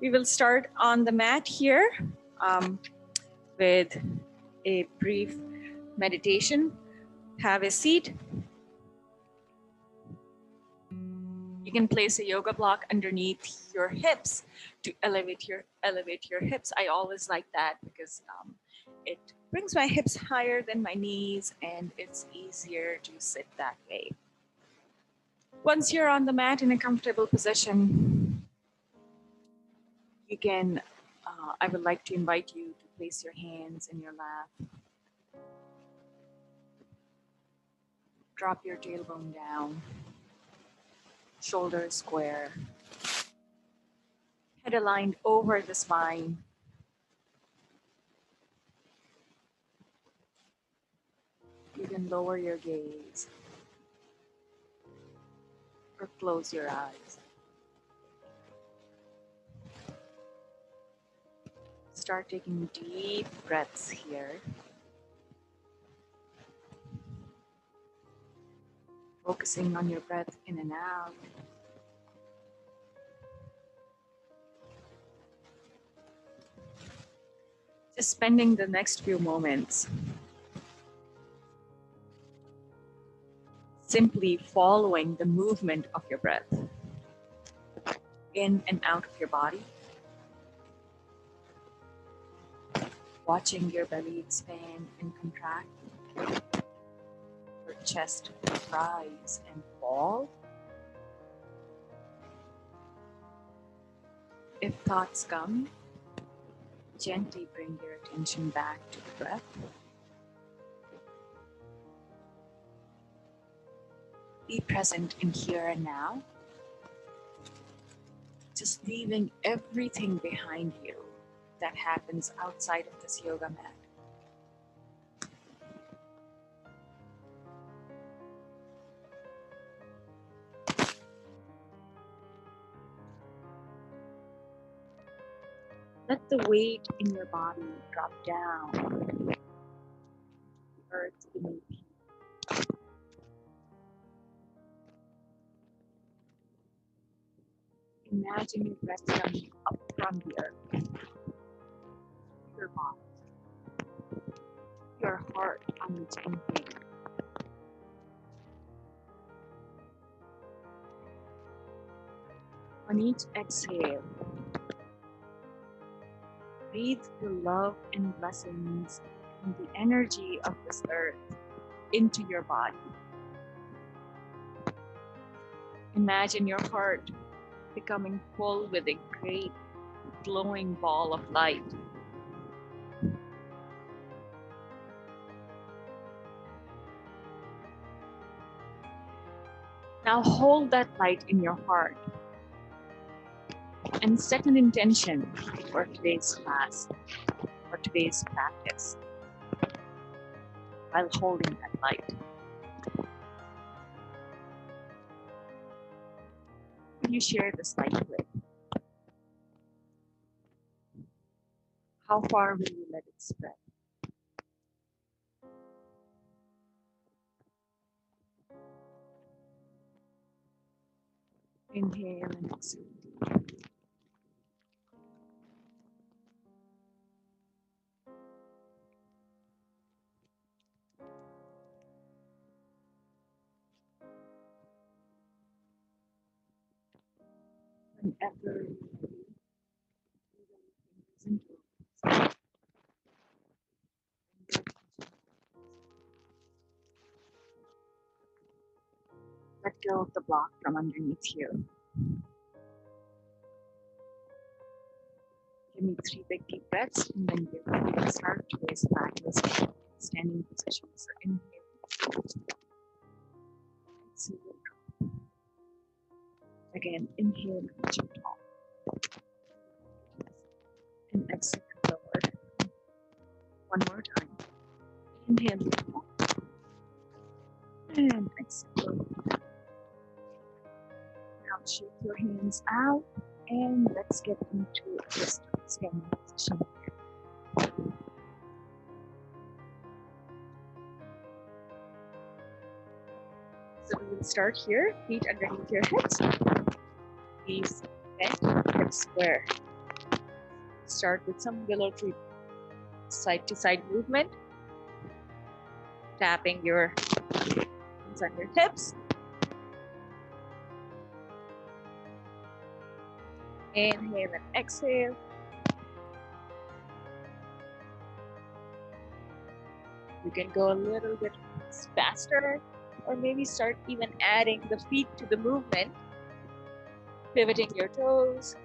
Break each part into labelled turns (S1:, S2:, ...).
S1: We will start on the mat here with a brief meditation. Have a seat. You can place a yoga block underneath your hips to elevate your hips. I always like that because it brings my hips higher than my knees and it's easier to sit that way. Once you're on the mat in a comfortable position, you can, I would like to invite you to place your hands in your lap. Drop your tailbone down, shoulders square, head aligned over the spine. You can lower your gaze or close your eyes. Start taking deep breaths here. Focusing on your breath in and out. Just spending the next few moments simply following the movement of your breath in and out of your body. Watching your belly expand and contract, your chest rise and fall. If thoughts come, gently bring your attention back to the breath. Be present in here and now, just leaving everything behind you that happens outside of this yoga mat. Let the weight in your body drop down to the earth beneath you. Imagine your breath coming up from the earth, your body, your heart on each inhale. On each exhale, breathe the love and blessings and the energy of this earth into your body. Imagine your heart becoming full with a great glowing ball of light. Now hold that light in your heart and set an intention for today's class, for today's practice, while holding that light. Will you share this light with? How far will you let it spread? Inhale and exhale. Whenever you let go of the block from underneath you. Give me 3 big deep breaths and then we will start today's practice in standing position. So inhale, exhale, drop. Again, inhale, reach up tall. And exhale, lower. One more time. Inhale, tall. And exhale, lower. Now shake your hands out and let's get into this standing position. So we will start here, feet underneath your hips, knees bent, hips square. Start with some willow tree side to side movement, tapping your hands on your hips. Inhale and exhale. You can go a little bit faster, or maybe start even adding the feet to the movement, pivoting your toes.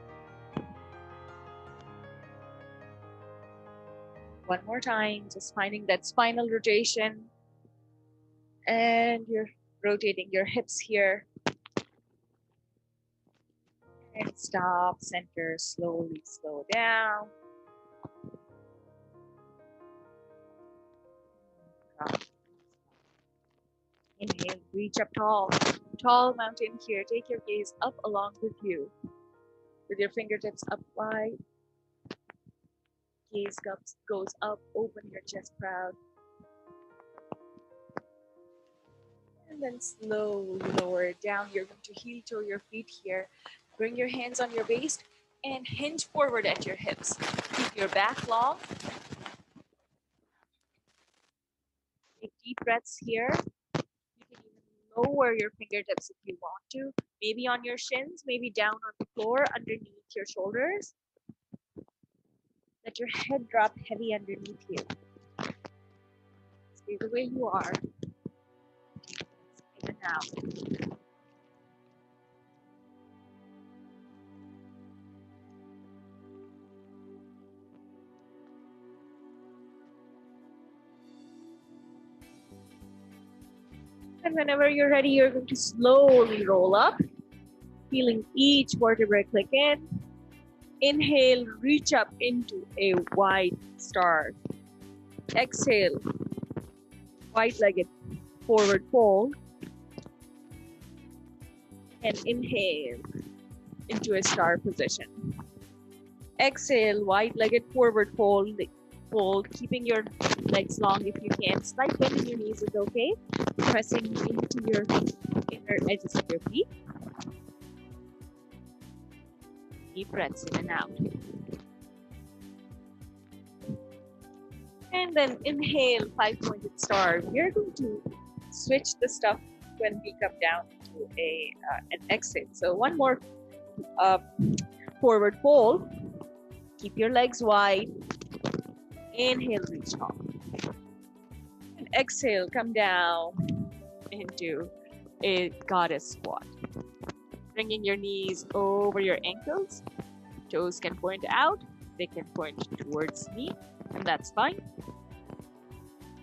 S1: One more time, just finding that spinal rotation, and you're rotating your hips here. And stop, center, slowly slow down. Inhale, reach up tall. Tall mountain here. Take your gaze up along with you. With your fingertips up wide. Gaze goes up, open your chest proud. And then slowly lower it down. You're going to heel toe your feet here. Bring your hands on your waist and hinge forward at your hips. Keep your back long. Take deep breaths here. You can even lower your fingertips if you want to. Maybe on your shins, maybe down on the floor underneath your shoulders. Let your head drop heavy underneath you. Stay the way you are. In and out. And whenever you're ready, you're going to slowly roll up, feeling each vertebrae click in. Inhale, reach up into a wide star. Exhale, wide-legged forward fold. And inhale into a star position. Exhale, wide-legged forward fold, keeping your legs long if you can. Slight bend in your knees is okay. Pressing into your inner edges of your feet. Deep breaths in and out. And then inhale, 5-pointed star. We're going to switch the stuff when we come down to an exit. So one more forward fold. Keep your legs wide. Inhale, reach up. And exhale, come down into a goddess squat. Bringing your knees over your ankles. Toes can point out. They can point towards me, and that's fine.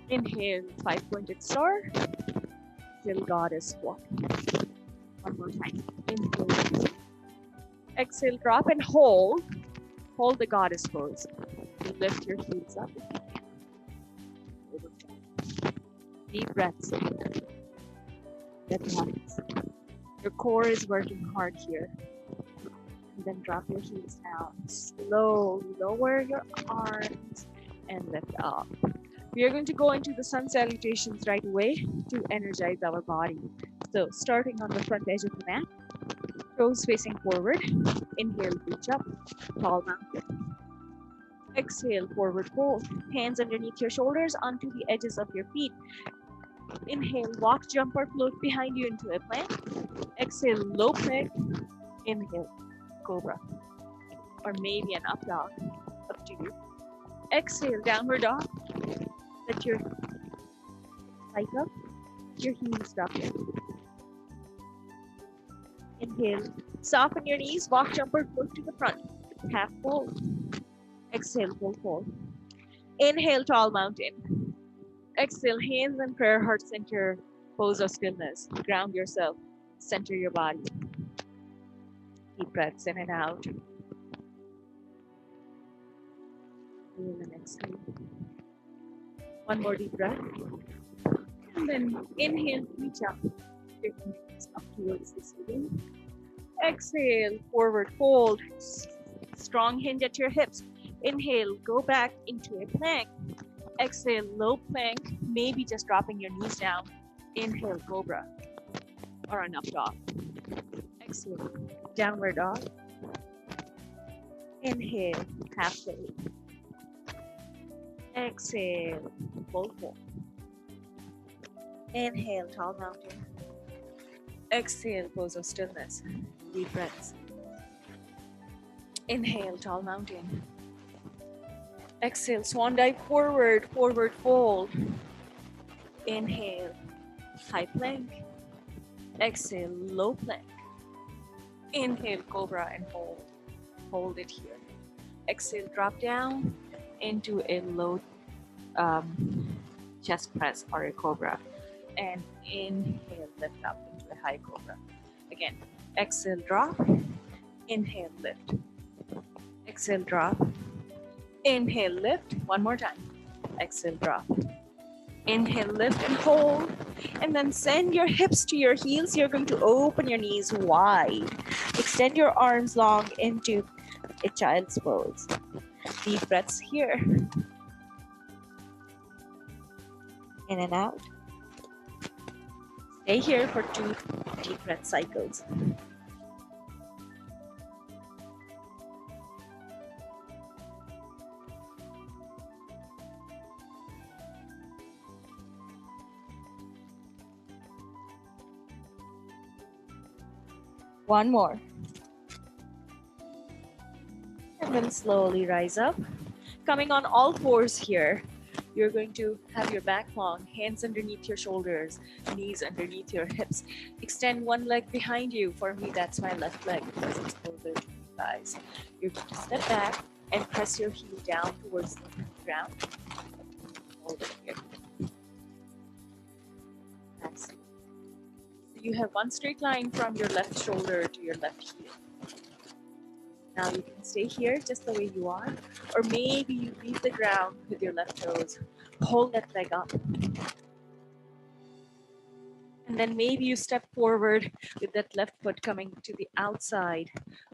S1: Inhale, 5-pointed star. Till goddess squat. One more time. Inhale. Exhale, drop and hold. Hold the goddess pose. Lift your heels up. Deep breaths. That happens. Your core is working hard here. And then drop your heels down. Slowly lower your arms and lift up. We are going to go into the sun salutations right away to energize our body. So starting on the front edge of the mat, toes facing forward. Inhale, reach up, tall mountain. Exhale, forward fold. Hands underneath your shoulders onto the edges of your feet. Inhale, walk, jump, or float behind you into a plank. Exhale, low plank. Inhale, cobra. Or maybe an up dog, up to you. Exhale, downward dog. Let your spike up, your heels drop in. Inhale, soften your knees, walk, jump, or float to the front. Half fold. Exhale, full fold. Inhale, tall mountain. Exhale, hands in prayer, heart center, pose of stillness. Ground yourself, center your body. Deep breaths in and out. In and exhale. One more deep breath. And then inhale, reach up. Your knees up towards the ceiling. Exhale, forward fold. Strong hinge at your hips. Inhale, go back into a plank. Exhale, low plank, maybe just dropping your knees down. Inhale, cobra or an up dog. Exhale, downward dog. Inhale, half fold. Exhale, full fold. Inhale, tall mountain. Exhale, pose of stillness. Deep breaths. Inhale, tall mountain. Exhale, swan dive forward, forward fold. Inhale, high plank. Exhale, low plank. Inhale, cobra and hold. Hold it here. Exhale, drop down into a low chest press or a cobra. And inhale, lift up into a high cobra. Again, exhale, drop. Inhale, lift. Exhale, drop. Inhale, lift. One more time. Exhale, drop. Inhale, lift and hold. And then send your hips to your heels. You're going to open your knees wide. Extend your arms long into a child's pose. Deep breaths here. In and out. Stay here for 2 deep breath cycles. One more. And then slowly rise up. Coming on all fours here. You're going to have your back long, hands underneath your shoulders, knees underneath your hips. Extend one leg behind you. For me, that's my left leg because it's closer to you guys. You're going to step back and press your heel down towards the ground. Hold it here. That's it. So you have one straight line from your left shoulder to your left heel. Now you can stay here just the way you are, or maybe you leave the ground with your left toes. Hold that leg up. And then maybe you step forward with that left foot coming to the outside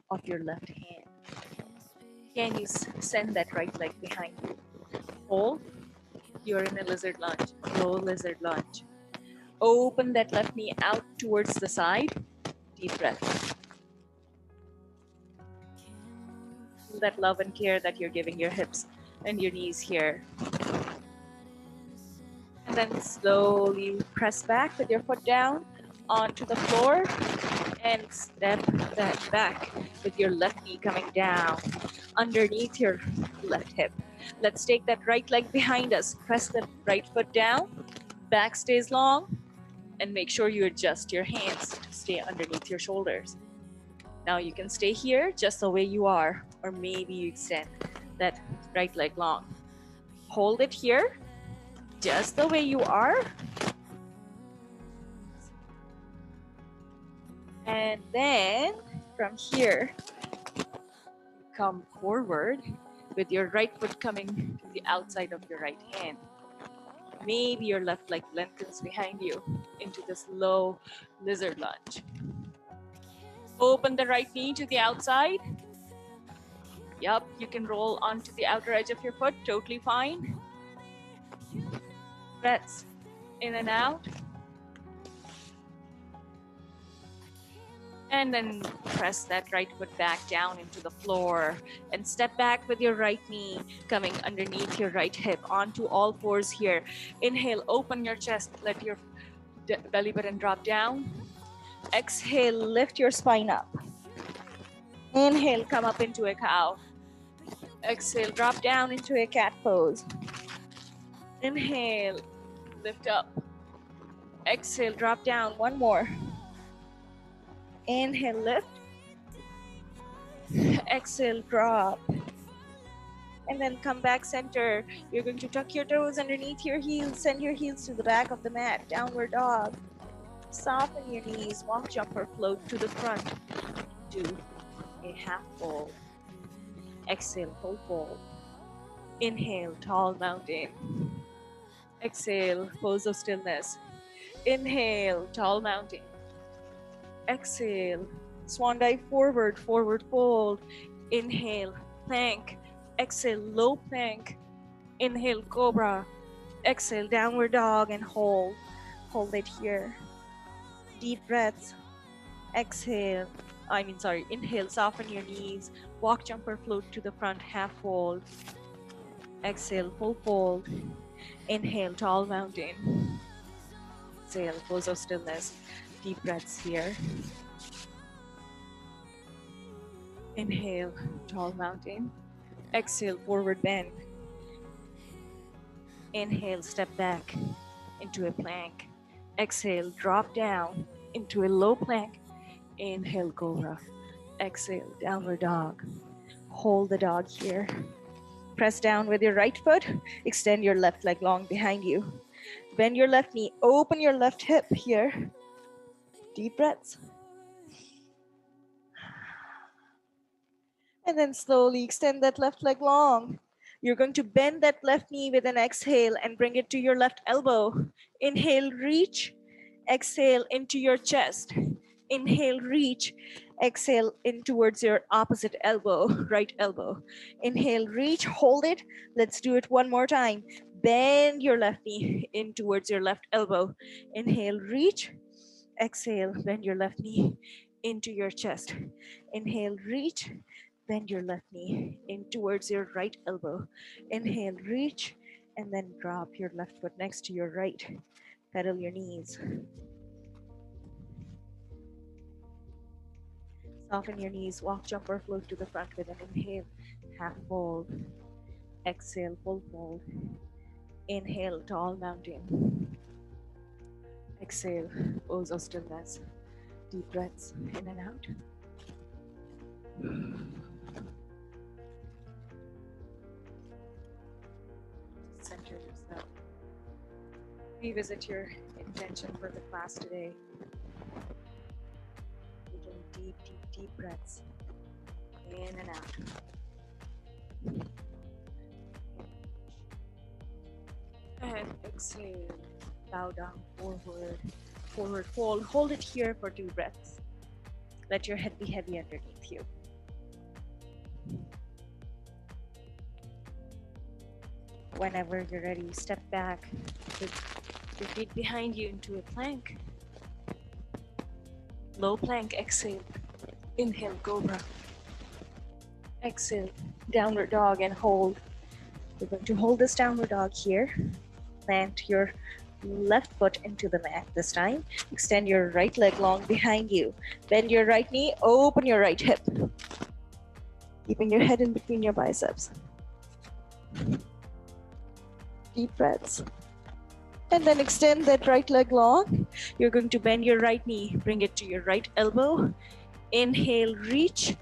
S1: of your left hand. Can you send that right leg behind you? Hold. You're in a lizard lunge, low lizard lunge. Open that left knee out towards the side. Deep breath. Feel that love and care that you're giving your hips and your knees here. And then slowly press back with your foot down onto the floor and step that back with your left knee coming down underneath your left hip. Let's take that right leg behind us. Press the right foot down. Back stays long. And make sure you adjust your hands to stay underneath your shoulders. Now you can stay here just the way you are, or maybe you extend that right leg long. Hold it here, just the way you are. And then from here, come forward with your right foot coming to the outside of your right hand. Maybe your left leg lengthens behind you into this low lizard lunge. Open the right knee to the outside. Yup, you can roll onto the outer edge of your foot, totally fine. Breaths in and out. And then press that right foot back down into the floor and step back with your right knee coming underneath your right hip onto all fours here. Inhale, open your chest, let your belly button drop down. Exhale, lift your spine up. Inhale, come up into a cow. Exhale, drop down into a cat pose. Inhale, lift up. Exhale, drop down. One more. Inhale, lift. Exhale, drop. And then come back center. You're going to tuck your toes underneath your heels. Send your heels to the back of the mat. Downward dog. Soften your knees. Walk, jump, or float to the front. Do a half fold. Exhale, full fold. Inhale, tall mountain. Exhale, pose of stillness. Inhale, tall mountain. Exhale, swan dive forward, forward fold. Inhale, plank. Exhale, low plank. Inhale, cobra. Exhale, downward dog and hold. Hold it here. Deep breaths. Exhale,
S2: Inhale, soften your knees. Walk, jump, or float to the front, half fold. Exhale, full fold. Inhale, tall mountain. Exhale, pose of stillness. Deep breaths here. Inhale, tall mountain. Exhale, forward bend. Inhale, step back into a plank. Exhale, drop down into a low plank. Inhale, cobra. Exhale, downward dog. Hold the dog here. Press down with your right foot. Extend your left leg long behind you. Bend your left knee. Open your left hip here. Deep breaths. And then slowly extend that left leg long. You're going to bend that left knee with an exhale and bring it to your left elbow. Inhale, reach. Exhale into your chest. Inhale, reach. Exhale in towards your opposite elbow, right elbow. Inhale, reach, hold it. Let's do it one more time. Bend your left knee in towards your left elbow. Inhale, reach. Exhale, bend your left knee into your chest. Inhale, reach. Bend your left knee in towards your right elbow. Inhale, reach, and then drop your left foot next to your right. Pedal your knees. Soften your knees, walk, jump, or float to the front with an inhale, half fold. Exhale, full fold. Inhale, tall mountain. Exhale, pose of stillness. Deep breaths in and out. Center yourself. Revisit your intention for the class today. Taking deep, deep, deep breaths in and out. And exhale, bow down, forward, forward fold. Hold it here for 2 breaths. Let your head be heavy underneath you. Whenever you're ready, step back with your feet behind you into a plank. Low plank, exhale. Inhale, cobra. Exhale, downward dog and hold. We're going to hold this downward dog here. Plant your left foot into the mat this time. Extend your right leg long behind you. Bend your right knee, open your right hip. Keeping your head in between your biceps. Deep breaths. And then extend that right leg long. You're going to bend your right knee, bring it to your right elbow. Inhale, reach.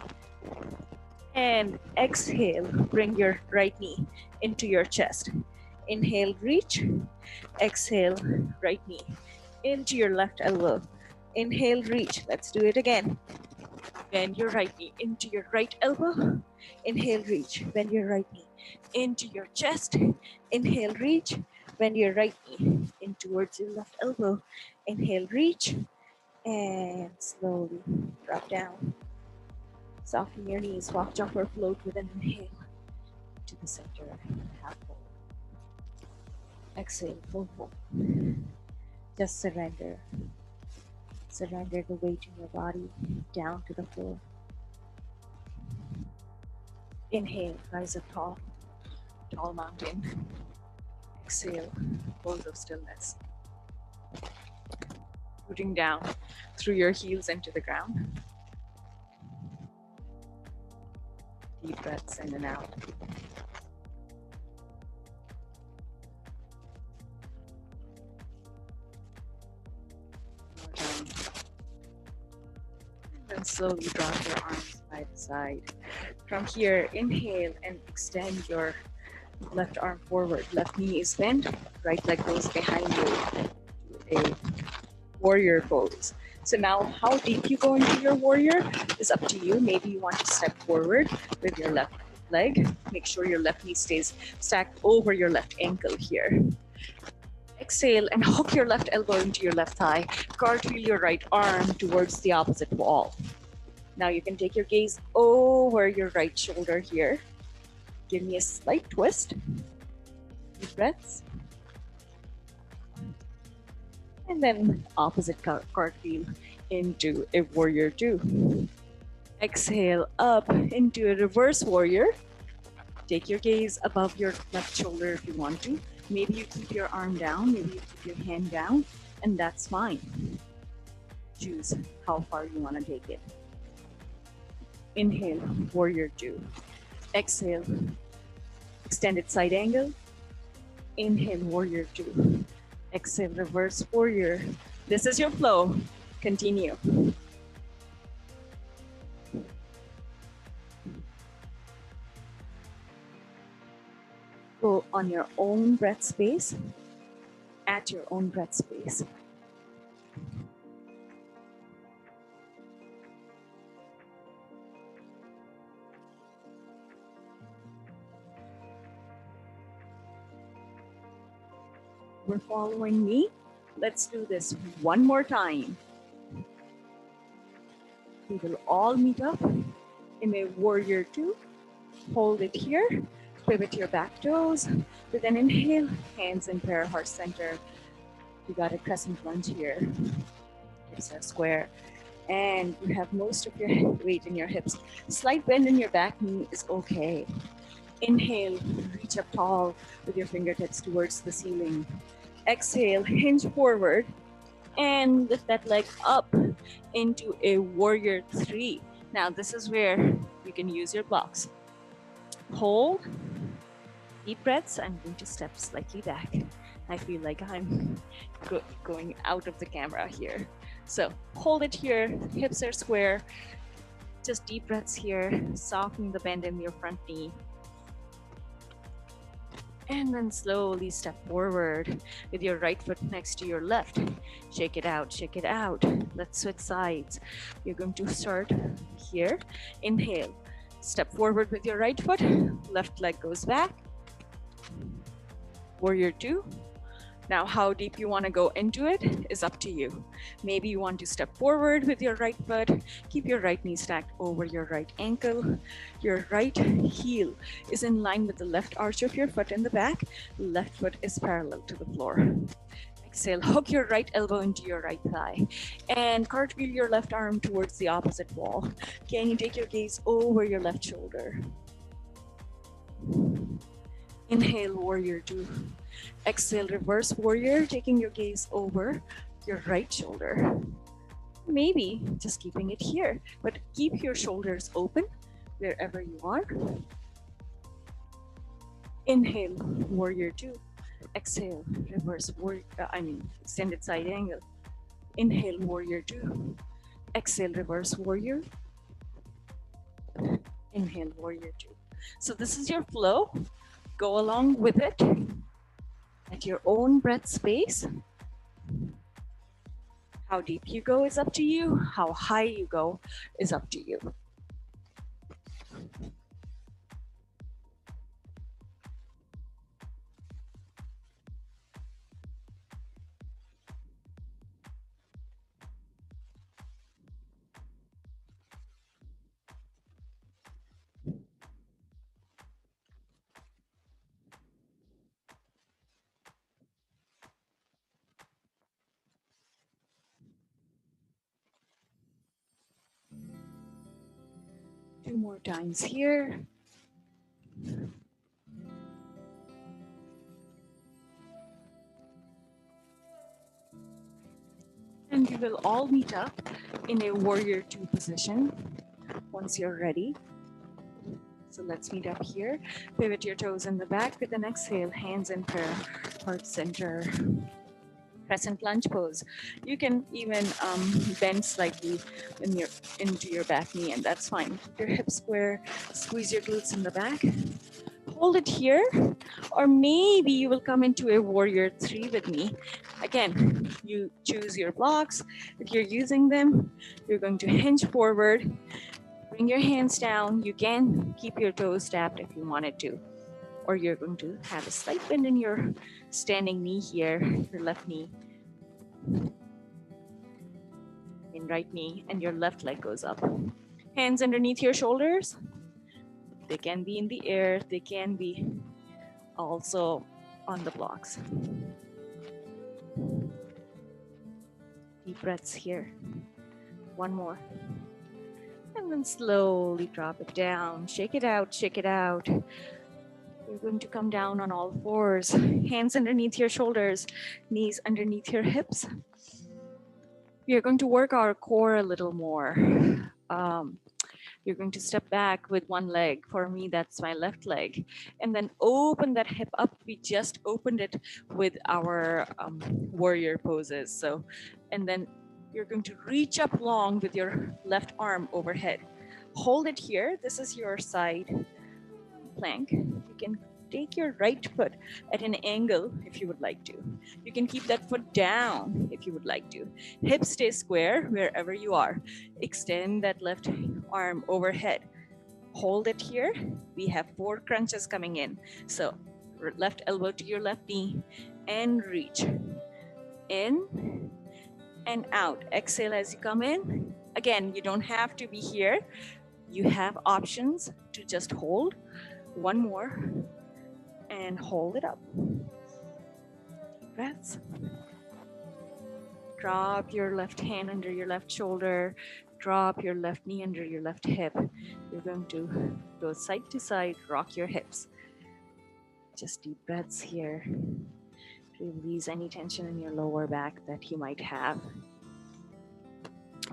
S2: And exhale, bring your right knee into your chest. Inhale, reach. Exhale, right knee into your left elbow. Inhale, reach. Let's do it again. Bend your right knee into your right elbow. Inhale, reach. Bend your right knee into your chest. Inhale, reach. Bend your right knee in towards your left elbow. Inhale, reach. And slowly drop down. Soften your knees. Walk, jump, or float with an inhale to the center. Half fold. Exhale, full fold. Just surrender. Surrender the weight in your body down to the floor. Inhale, rise up tall. Tall mountain. Exhale, pose of stillness. Rooting down through your heels into the ground. Deep breaths in and out. More time. Then slowly drop your arms side to side. From here, inhale and extend your left arm forward. Left knee is bent, right leg goes behind you. A warrior pose. So now how deep you go into your warrior is up to you. Maybe you want to step forward with your left leg. Make sure your left knee stays stacked over your left ankle here. Exhale and hook your left elbow into your left thigh. Cartwheel your right arm towards the opposite wall. Now you can take your gaze over your right shoulder here. Give me a slight twist. Deep breaths. And then opposite cartwheel into a warrior two. Exhale up into a reverse warrior. Take your gaze above your left shoulder if you want to. Maybe you keep your arm down, maybe you keep your hand down, and that's fine. Choose how far you want to take it. Inhale, warrior two. Exhale, extended side angle. Inhale, warrior two. Exhale, reverse warrior. This is your flow. Continue. Go on your own breath space, at your own breath space. We're following me. Let's do this one more time. We will all meet up in a warrior two. Hold it here. Pivot your back toes. With an inhale, hands in prayer, heart center. You got a crescent lunge here. Hips are square. And you have most of your weight in your hips. Slight bend in your back knee is okay. Inhale, reach up tall with your fingertips towards the ceiling. Exhale, hinge forward and lift that leg up into a warrior three. Now this is where you can use your blocks. Hold, deep breaths. I'm going to step slightly back. I feel like I'm going out of the camera here. So hold it here, hips are square. Just deep breaths here, soften the bend in your front knee. And then slowly step forward with your right foot next to your left. Shake it out, shake it out. Let's switch sides. You're going to start here. Inhale, step forward with your right foot. Left leg goes back. Warrior two. Now, how deep you want to go into it is up to you. Maybe you want to step forward with your right foot. Keep your right knee stacked over your right ankle. Your right heel is in line with the left arch of your foot in the back. Left foot is parallel to the floor. Exhale, hook your right elbow into your right thigh and cartwheel your left arm towards the opposite wall. Can you take your gaze over your left shoulder? Inhale, warrior two. Exhale, reverse warrior, taking your gaze over your right shoulder. Maybe just keeping it here, but keep your shoulders open wherever you are. Inhale, warrior two. Exhale, reverse warrior, extended side angle. Inhale, warrior two. Exhale, reverse warrior. Inhale, warrior two. So this is your flow. Go along with it at your own breath space. How deep you go is up to you. How high you go is up to you. Two more times here. And we will all meet up in a warrior two position once you're ready. So let's meet up here. Pivot your toes in the back with an exhale, hands in prayer, heart center. Crescent lunge pose. You can even bend slightly into your back knee, and that's fine. Keep your hips square, squeeze your glutes in the back. Hold it here, or maybe you will come into a warrior three with me. Again, you choose your blocks. If you're using them, you're going to hinge forward, bring your hands down. You can keep your toes tapped if you wanted to, or you're going to have a slight bend in your standing knee here, your left knee, in right knee, and your left leg goes up. Hands underneath your shoulders. They can be in the air. They can be also on the blocks. Deep breaths here. One more. And And then slowly drop it down. Shake it out, shake it out. You're going to come down on all fours. Hands underneath your shoulders, knees underneath your hips. We are going to work our core a little more. You're going to step back with one leg. For me, that's my left leg. And then open that hip up. We just opened it with our warrior poses. So, and then you're going to reach up long with your left arm overhead. Hold it here. This is your side plank. You can take your right foot at an angle if you would like to. You can keep that foot down if you would like to. Hips stay square wherever you are. Extend that left arm overhead. Hold it here. We have 4 crunches coming in. So left elbow to your left knee and reach. In and out. Exhale as you come in. Again, you don't have to be here. You have options to just hold. One more and hold it up. Deep breaths. Drop your left hand under your left shoulder. Drop your left knee under your left hip. You're going to go side to side, rock your hips. Just deep breaths here. Release any tension in your lower back that you might have.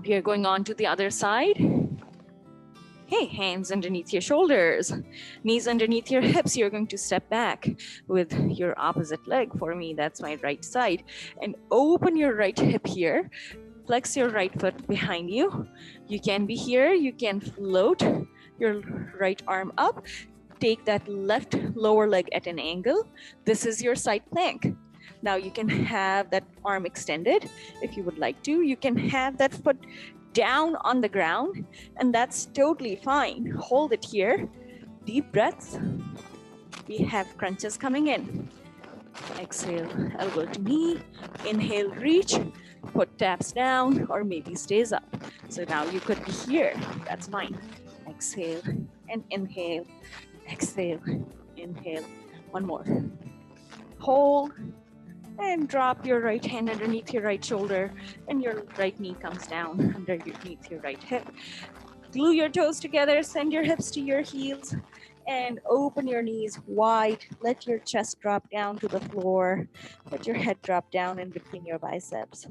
S2: We are going on to the other side. Hey, hands underneath your shoulders, knees underneath your hips. You're going to step back with your opposite leg. For me, that's my right side. And open your right hip here. Flex your right foot behind you. You can be here. You can float your right arm up. Take that left lower leg at an angle. This is your side plank. Now you can have that arm extended if you would like to. You can have that foot down on the ground, and that's totally fine. Hold it here. Deep breaths. We have crunches coming in. Exhale, elbow to knee. Inhale, reach. Foot taps down or maybe stays up. So now you could be here. That's fine. Exhale and inhale. Exhale, inhale. One more. Hold. And drop your right hand underneath your right shoulder, and your right knee comes down underneath your right hip. Glue your toes together, send your hips to your heels, and open your knees wide. Let your chest drop down to the floor. Let your head drop down in between your biceps.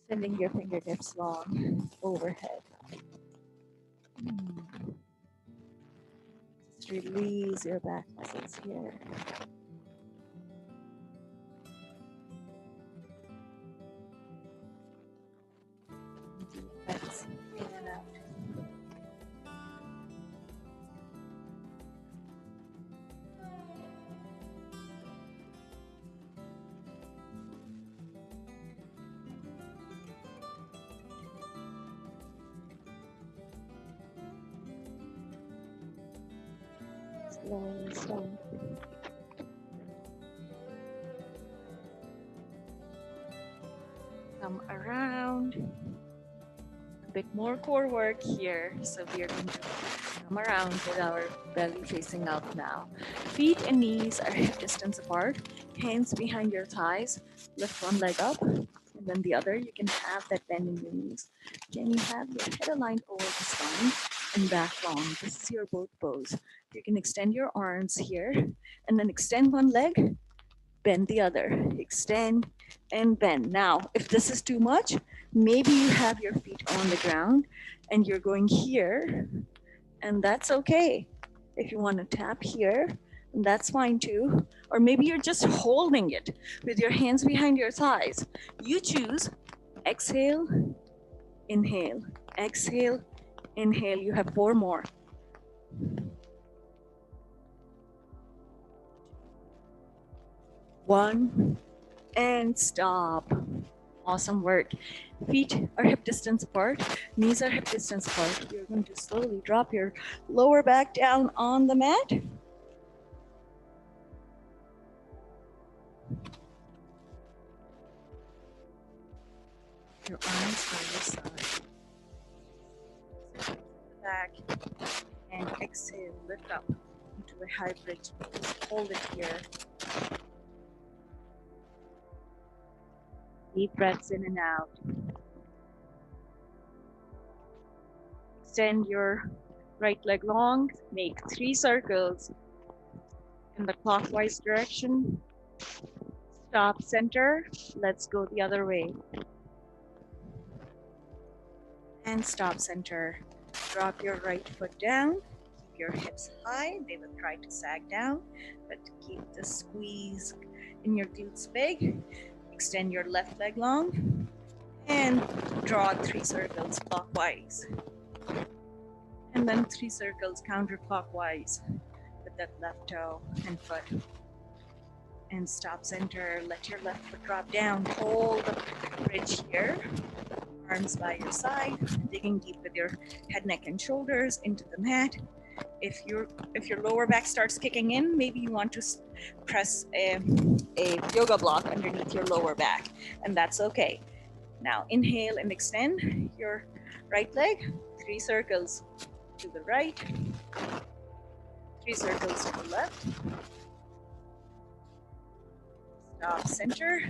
S2: Sending your fingertips long overhead. Just release your back muscles here. Breaths in and out. Slowly, slowly. Come around. A bit more core work here. So we are going to come around with our belly facing out now. Feet and knees are hip distance apart. Hands behind your thighs. Lift one leg up and then the other. You can have that bend in your knees. Can you have your head aligned over the spine and back long? This is your boat pose. You can extend your arms here and then extend one leg, bend the other. Extend and bend. Now, if this is too much, maybe you have your feet on the ground and you're going here, and that's okay. If you want to tap here, that's fine too. Or maybe you're just holding it with your hands behind your thighs. You choose. Exhale, inhale, exhale, inhale. You have 4 more. 1 and stop. Awesome work. Feet are hip distance apart, knees are hip distance apart. You're going to slowly drop your lower back down on the mat. Your arms by your side. Back and exhale, lift up into a high bridge pose. Hold it here. Deep breaths in and out. extend your right leg long, make 3 circles in the clockwise direction. Stop center. Let's go the other way. And stop center. Drop your right foot down. Keep your hips high. They will try to sag down, but keep the squeeze in your glutes big. Extend your left leg long and draw 3 circles clockwise. And then 3 circles counterclockwise with that left toe and foot. And stop center. Let your left foot drop down. Hold the bridge here. Arms by your side, digging deep with your head, neck, and shoulders into the mat. If your lower back starts kicking in, maybe you want to press a yoga block underneath your lower back, and that's okay. Now inhale and extend your right leg, 3 circles to the right, 3 circles to the left. Stop center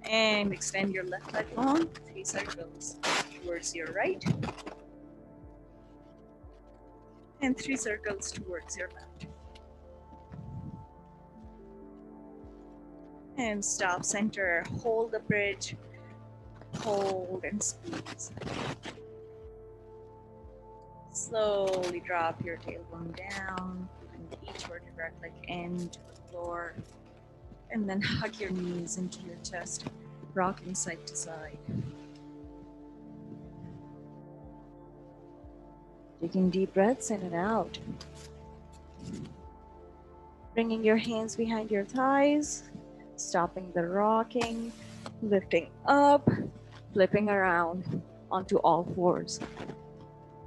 S2: and extend your left leg long, 3 circles towards your right and 3 circles towards your left. And stop center, hold the bridge, hold and squeeze. Slowly drop your tailbone down, and each vertebrae leg end to the floor, and then hug your knees into your chest, rocking side to side. Taking deep breaths in and out. Bringing your hands behind your thighs, stopping the rocking, lifting up, flipping around onto all fours.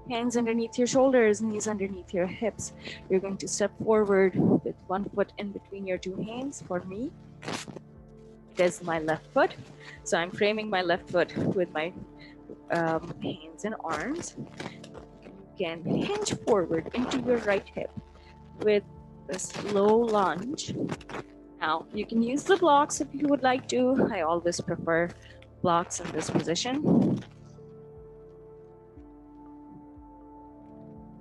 S2: Hands underneath your shoulders, knees underneath your hips. You're going to step forward with 1 foot in between your 2 hands. For me, it is my left foot. So I'm framing my left foot with my hands and arms. You can hinge forward into your right hip with a slow lunge. Now, you can use the blocks if you would like to. I always prefer blocks in this position.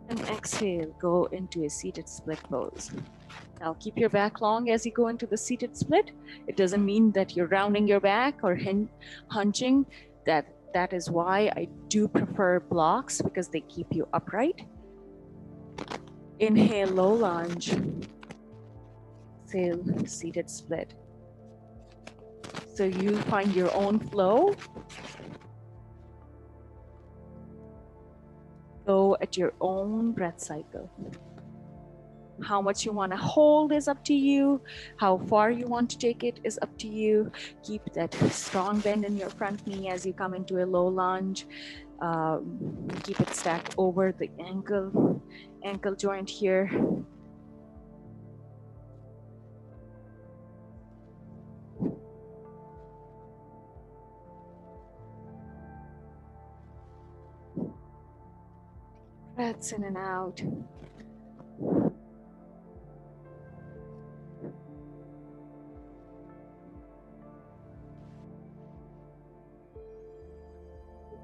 S2: And exhale, go into a seated split pose. Now, keep your back long as you go into the seated split. It doesn't mean that you're rounding your back or hunching. That is why I do prefer blocks, because they keep you upright. Inhale, low lunge. Exhale, seated split. So you find your own flow. Go at your own breath cycle. How much you want to hold is up to you. How far you want to take it is up to you. Keep that strong bend in your front knee as you come into a low lunge. Keep it stacked over the ankle joint here. Breaths in and out.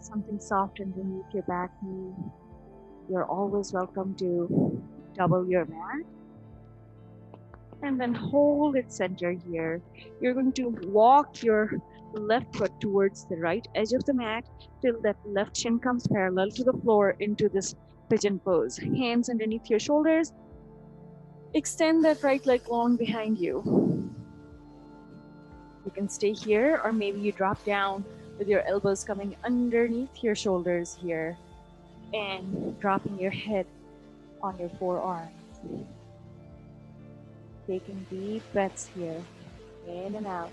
S2: Something soft underneath your back knee. You're always welcome to double your mat. And then hold it center here. You're going to walk your left foot towards the right edge of the mat till that left shin comes parallel to the floor into this pigeon pose. Hands underneath your shoulders. Extend that right leg long behind you. You can stay here, or maybe you drop down with your elbows coming underneath your shoulders here and dropping your head on your forearms. Taking deep breaths here, in and out.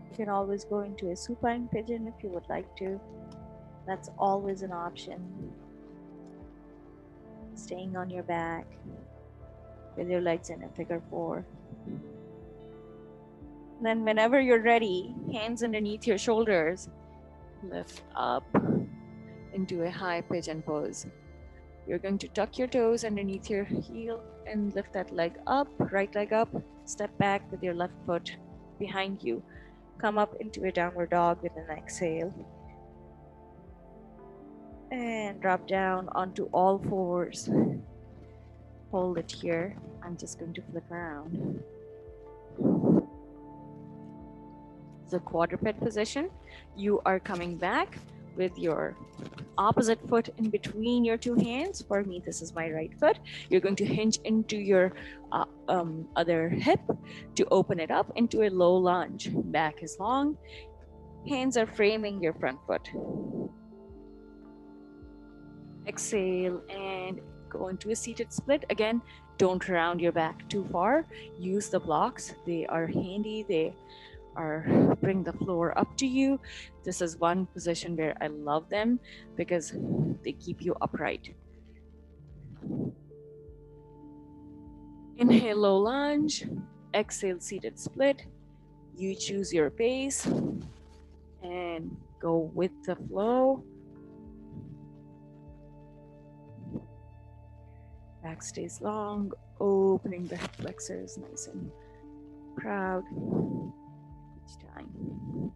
S2: You can always go into a supine pigeon if you would like to. That's always an option. Staying on your back with your legs in a figure 4. Then whenever you're ready, hands underneath your shoulders, lift up into a high pigeon pose. You're going to tuck your toes underneath your heel and lift that leg up, right leg up. Step back with your left foot behind you. Come up into a downward dog with an exhale. And drop down onto all fours. Hold it here. I'm just going to flip around. The quadruped position. You are coming back with your opposite foot in between your two hands. For me, this is my right foot. You're going to hinge into your other hip to open it up into a low lunge. Back is long. Hands are framing your front foot. Exhale and go into a seated split. Again, don't round your back too far. Use the blocks. They are handy. They are bring the floor up to you. This is one position where I love them because they keep you upright. Inhale, low lunge. Exhale, seated split. You choose your pace and go with the flow. Back stays long, opening the hip flexors nice and proud each time.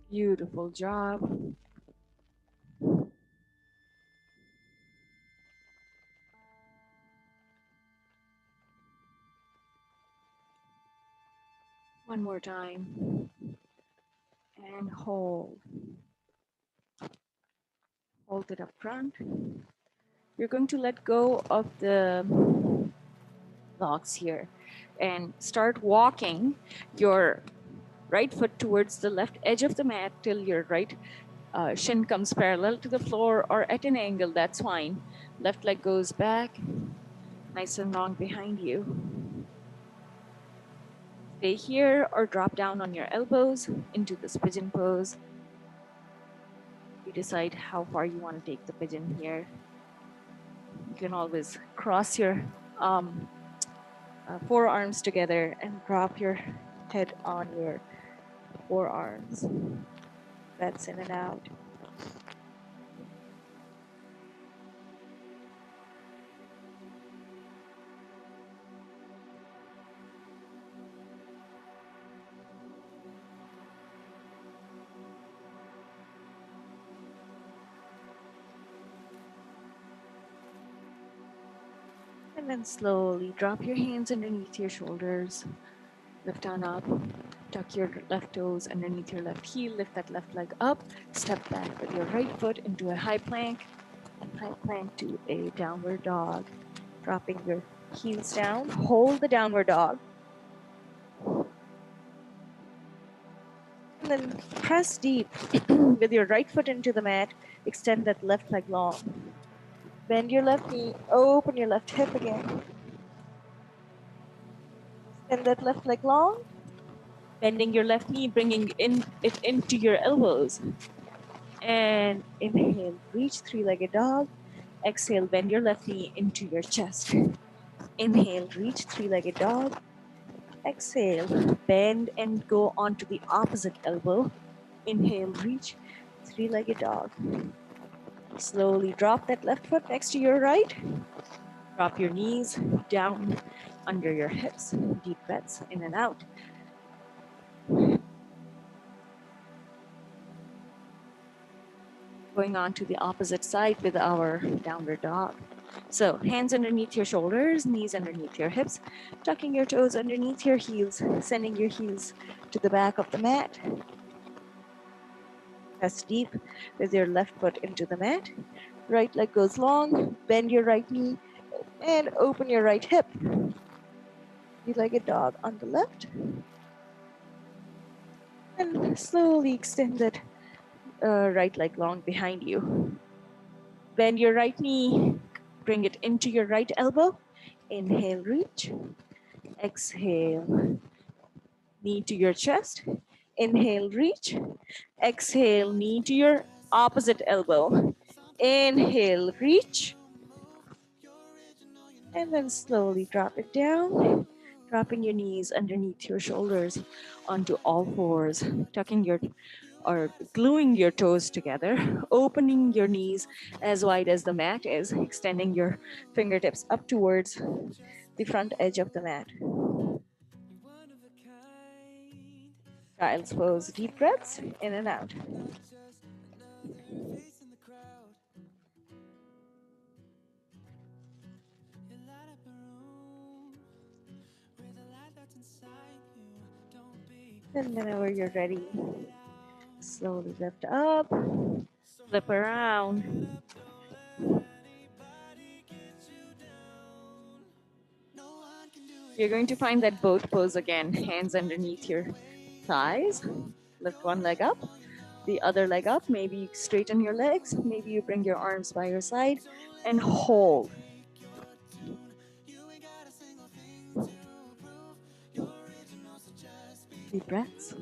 S2: Beautiful job. One more time. And hold. Hold it up front. You're going to let go of the blocks here and start walking your right foot towards the left edge of the mat till your right shin comes parallel to the floor or at an angle. That's fine. Left leg goes back, nice and long behind you. Stay here or drop down on your elbows into this pigeon pose. You decide how far you want to take the pigeon here. You can always cross your forearms together and drop your head on your forearms. That's in and out. And then slowly drop your hands underneath your shoulders. Lift on up. Tuck your left toes underneath your left heel. Lift that left leg up. Step back with your right foot into a high plank. High plank to a downward dog. Dropping your heels down. Hold the downward dog. And then press deep with your right foot into the mat. Extend that left leg long. Bend your left knee. Open your left hip again. Extend that left leg long. Bending your left knee, bringing it into your elbows. And inhale, reach three-legged dog. Exhale, bend your left knee into your chest. Inhale, reach three-legged dog. Exhale, bend and go onto the opposite elbow. Inhale, reach three-legged dog. Slowly drop that left foot next to your right. Drop your knees down under your hips. Deep breaths in and out. Going on to the opposite side with our downward dog. So hands underneath your shoulders, knees underneath your hips, tucking your toes underneath your heels, sending your heels to the back of the mat. Press deep with your left foot into the mat. Right leg goes long, bend your right knee, and open your right hip. Three-legged dog on the left. And slowly extend that right leg long behind you. Bend your right knee, bring it into your right elbow. Inhale, reach. Exhale, knee to your chest. Inhale, reach. Exhale, knee to your opposite elbow. Inhale, reach. And then slowly drop it down, dropping your knees underneath your shoulders onto all fours, tucking your or gluing your toes together, opening your knees as wide as the mat is, extending your fingertips up towards the front edge of the mat. Child's pose, deep breaths in and out. And whenever you're ready, slowly lift up, flip around. You're going to find that both pose again, hands underneath your thighs. Lift one leg up, the other leg up. Maybe you straighten your legs. Maybe you bring your arms by your side and hold. Deep breaths.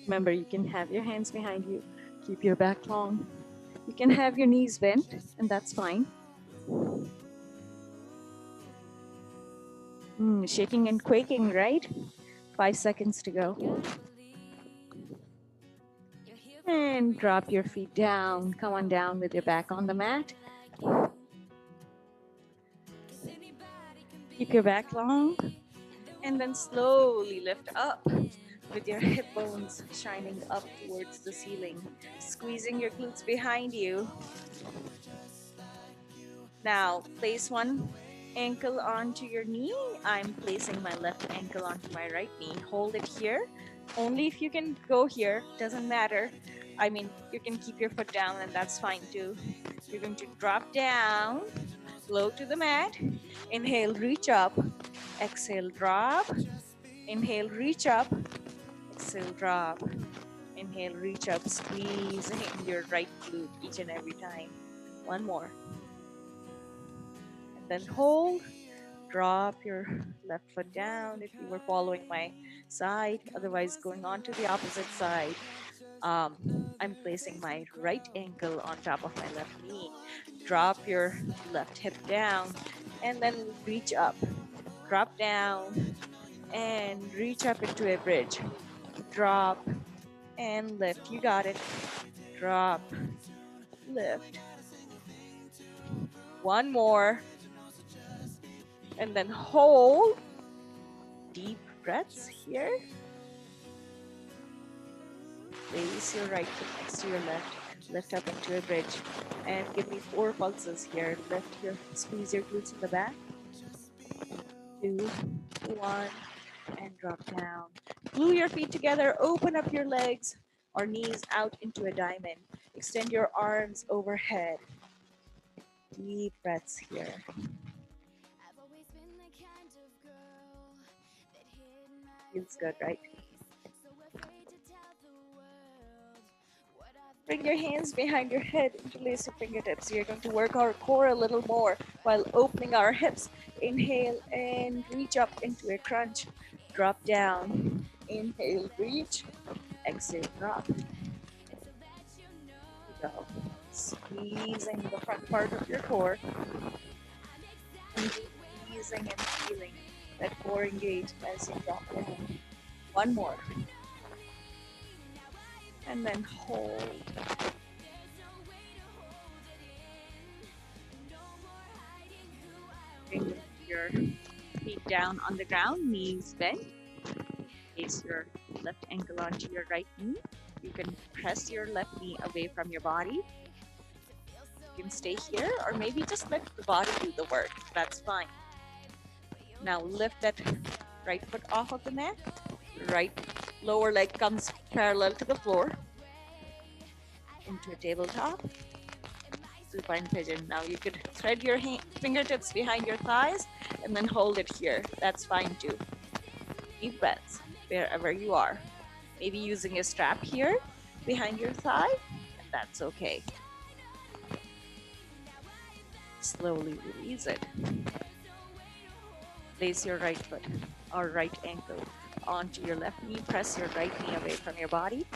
S2: Remember, you can have your hands behind you. Keep your back long. You can have your knees bent, and that's fine. Shaking and quaking, right? 5 seconds to go. And drop your feet down. Come on down with your back on the mat. Keep your back long. And then slowly lift up with your hip bones shining up towards the ceiling, squeezing your glutes behind you. Now, place one ankle onto your knee. I'm placing my left ankle onto my right knee. Hold it here. Only if you can go here, doesn't matter. I mean, you can keep your foot down and that's fine too. You're going to drop down, low to the mat. Inhale, reach up. Exhale, drop. Inhale, reach up. Exhale, drop. Inhale, reach up, squeezing your right glute each and every time. One more. And then hold. Drop your left foot down if you were following my side. Otherwise, going on to the opposite side. I'm placing my right ankle on top of my left knee. Drop your left hip down and then reach up. Drop down and reach up into a bridge. Drop and lift. You got it. Drop, lift. One more. And then hold. Deep breaths here. Place your right foot next to your left. Lift up into a bridge. And give me 4 pulses here. Squeeze your glutes in the back. 2, 1, and drop down. Glue your feet together. Open up your legs or knees out into a diamond. Extend your arms overhead. Deep breaths here. Feels good, right? Bring your hands behind your head, interlace your fingertips. We are going to work our core a little more while opening our hips. Inhale and reach up into a crunch. Drop down. Inhale, reach. Exhale, drop. Go. Squeezing the front part of your core. Squeezing and feeling that core engage as you drop down. One more. And then hold. Bring your feet down on the ground, knees bent. Place your left ankle onto your right knee. You can press your left knee away from your body. You can stay here or maybe just let the body do the work. That's fine. Now lift that right foot off of the mat. Right lower leg comes parallel to the floor into a tabletop. Supine pigeon. Now you could thread your fingertips behind your thighs and then hold it here. That's fine too. Deep breaths wherever you are. Maybe using a strap here behind your thigh. That's okay. Slowly release it. Place your right foot or right ankle onto your left knee. Press your right knee away from your body.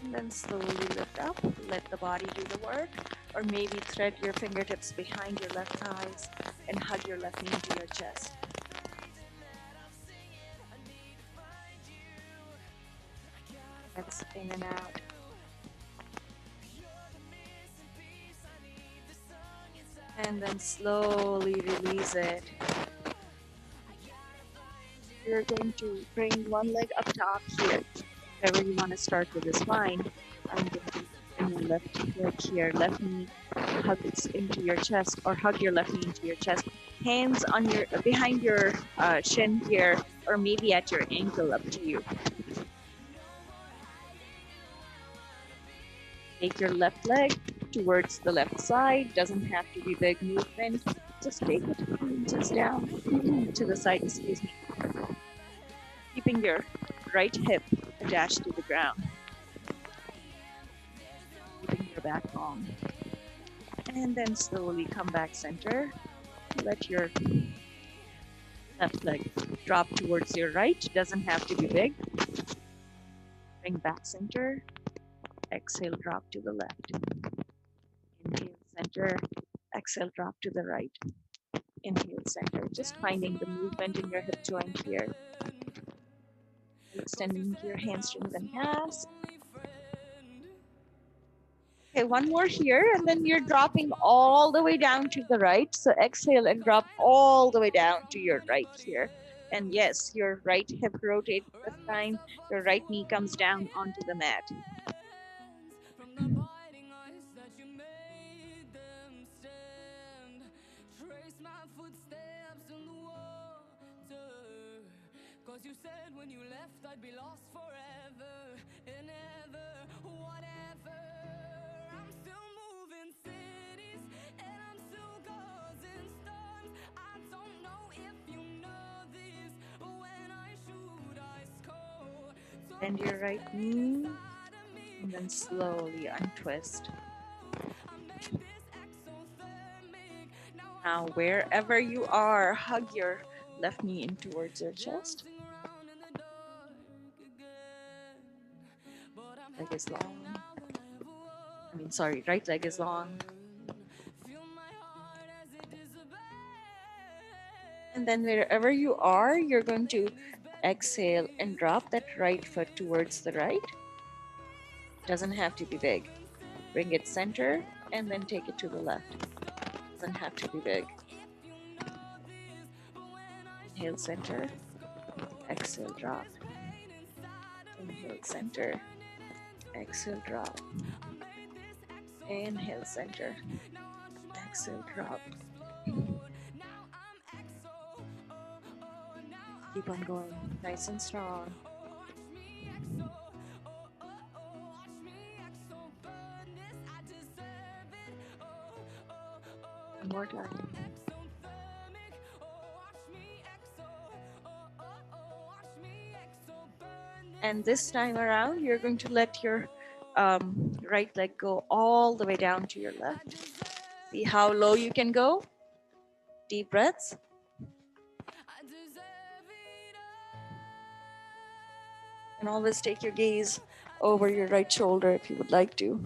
S2: And then slowly lift up, let the body do the work, or maybe thread your fingertips behind your left thighs and hug your left knee into your chest. That's in and out. And then slowly release it. You're going to bring one leg up top here. Wherever you want to start with is fine. I'm going to bring your left leg here, left knee hugs into your chest, or hug your left knee into your chest. Hands on your behind your shin here, or maybe at your ankle, up to you. Take your left leg towards the left side. Doesn't have to be big movement. Just take it just down to the side, excuse me. Keeping your right hip attached to the ground. Keeping your back long. And then slowly come back center. Let your left leg drop towards your right. Doesn't have to be big. Bring back center. Exhale, drop to the left. Inhale, center. Exhale, drop to the right. Inhale, center. Just finding the movement in your hip joint here. Extending your hamstrings and calves. Okay, one more here, and then you're dropping all the way down to the right. So exhale and drop all the way down to your right here. And yes, your right hip rotates this time. Your right knee comes down onto the mat. Cause you said when you left I'd be lost forever and ever, whatever. I'm still moving cities and I'm still causing storms. I don't know if you know this, but when I shoot I score. Bend your right knee and then slowly untwist. Now wherever you are, hug your left knee in towards your chest. Leg is long. Right leg is long. And then wherever you are, you're going to exhale and drop that right foot towards the right. Doesn't have to be big. Bring it center and then take it to the left. Doesn't have to be big. Inhale, center. Exhale, drop. Inhale, center. Exhale, drop. Inhale, center. Exhale, drop. Keep on going, nice and strong. One more time. And this time around, you're going to let your right leg go all the way down to your left. See how low you can go? Deep breaths. And always take your gaze over your right shoulder if you would like to.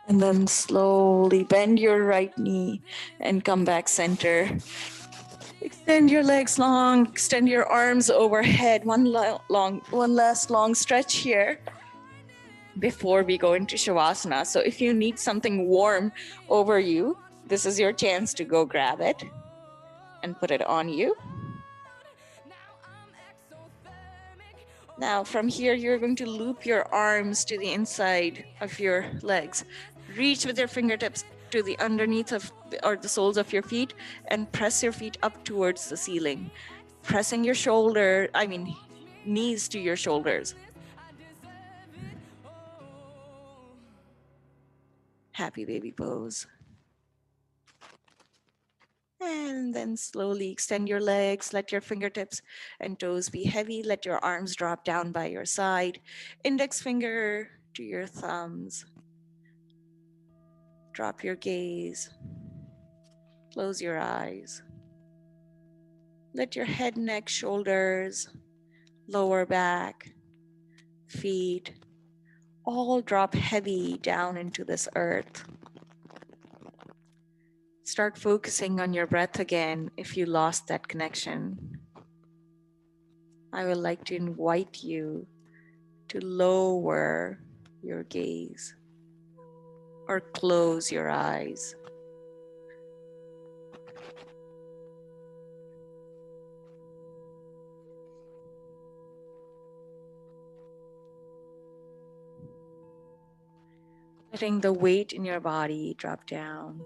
S2: And then slowly bend your right knee and come back center. Extend your legs long, extend your arms overhead. One last long stretch here before we go into Shavasana. So if you need something warm over you, this is your chance to go grab it and put it on you. Now from here, you're going to loop your arms to the inside of your legs. Reach with your fingertips to the underneath of or the soles of your feet and press your feet up towards the ceiling. Pressing your knees to your shoulders. Happy baby pose. And then slowly extend your legs. Let your fingertips and toes be heavy. Let your arms drop down by your side. Index finger to your thumbs. Drop your gaze. Close your eyes. Let your head, neck, shoulders, lower back, feet all drop heavy down into this earth. Start focusing on your breath again if you lost that connection. I would like to invite you to lower your gaze or close your eyes. Letting the weight in your body drop down.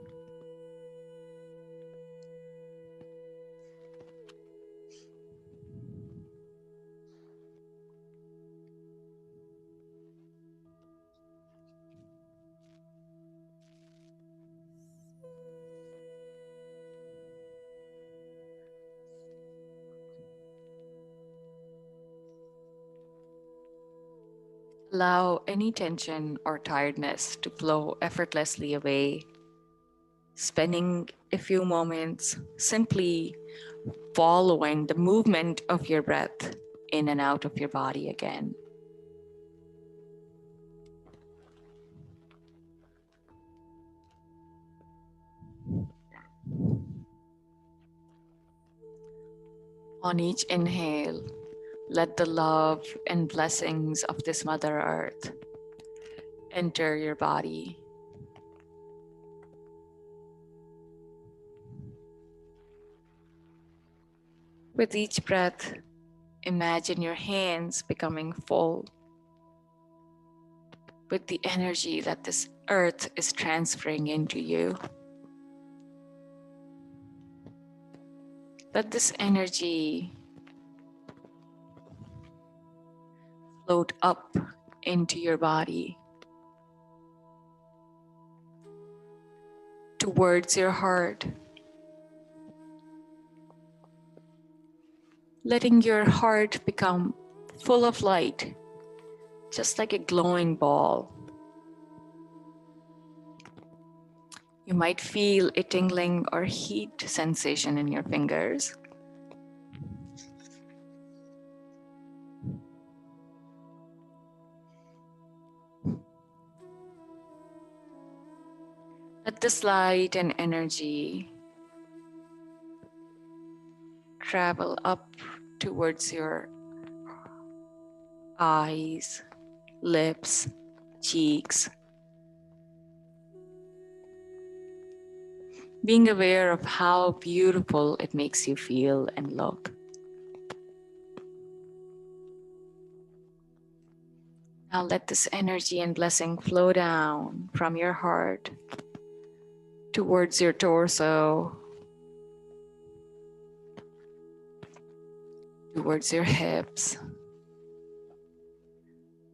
S2: Allow any tension or tiredness to flow effortlessly away, spending a few moments simply following the movement of your breath in and out of your body again. On each inhale, let the love and blessings of this Mother Earth enter your body. With each breath, imagine your hands becoming full with the energy that this earth is transferring into you. Let this energy float up into your body, towards your heart, letting your heart become full of light, just like a glowing ball. You might feel a tingling or heat sensation in your fingers. Let this light and energy travel up towards your eyes, lips, cheeks, being aware of how beautiful it makes you feel and look. Now let this energy and blessing flow down from your heart towards your torso, towards your hips,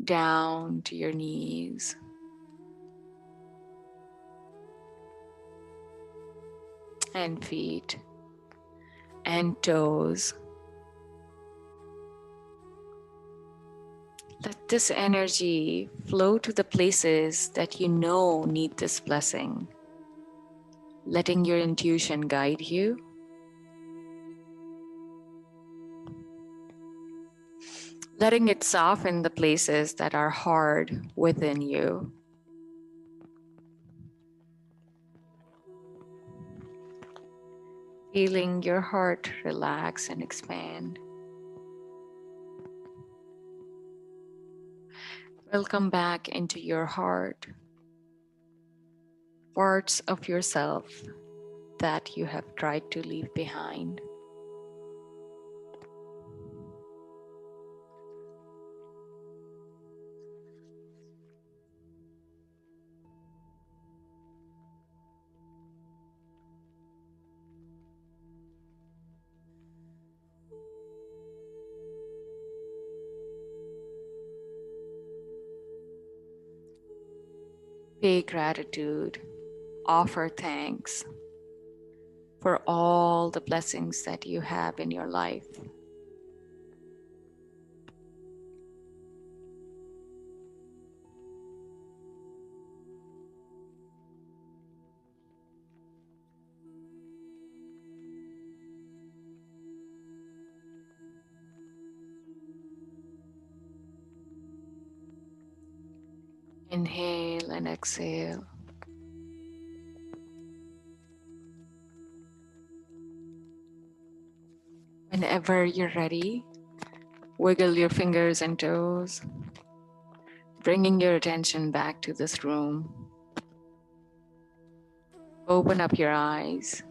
S2: down to your knees, and feet, and toes. Let this energy flow to the places that you know need this blessing, letting your intuition guide you. Letting it soften the places that are hard within you. Feeling your heart relax and expand. Welcome back into your heart, parts of yourself that you have tried to leave behind. Pay gratitude, offer thanks for all the blessings that you have in your life.
S1: Inhale and exhale. Whenever you're ready, wiggle your fingers and toes, bringing your attention back to this room. Open up your eyes.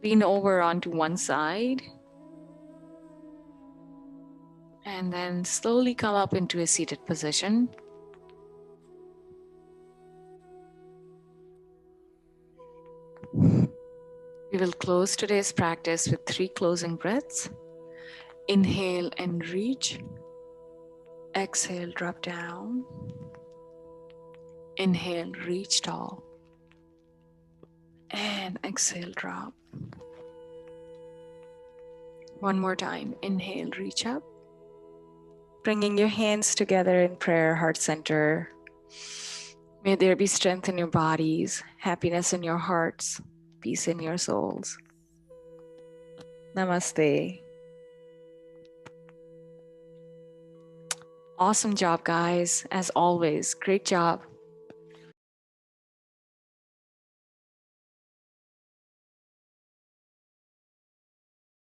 S1: Lean over onto one side. And then slowly come up into a seated position. We will close today's practice with 3 closing breaths. Inhale and reach. Exhale, drop down. Inhale, reach tall. And exhale, drop. One more time. Inhale, reach up. Bringing your hands together in prayer, heart center. May there be strength in your bodies, happiness in your hearts, peace in your souls. Namaste. Awesome job, guys. As always, great job.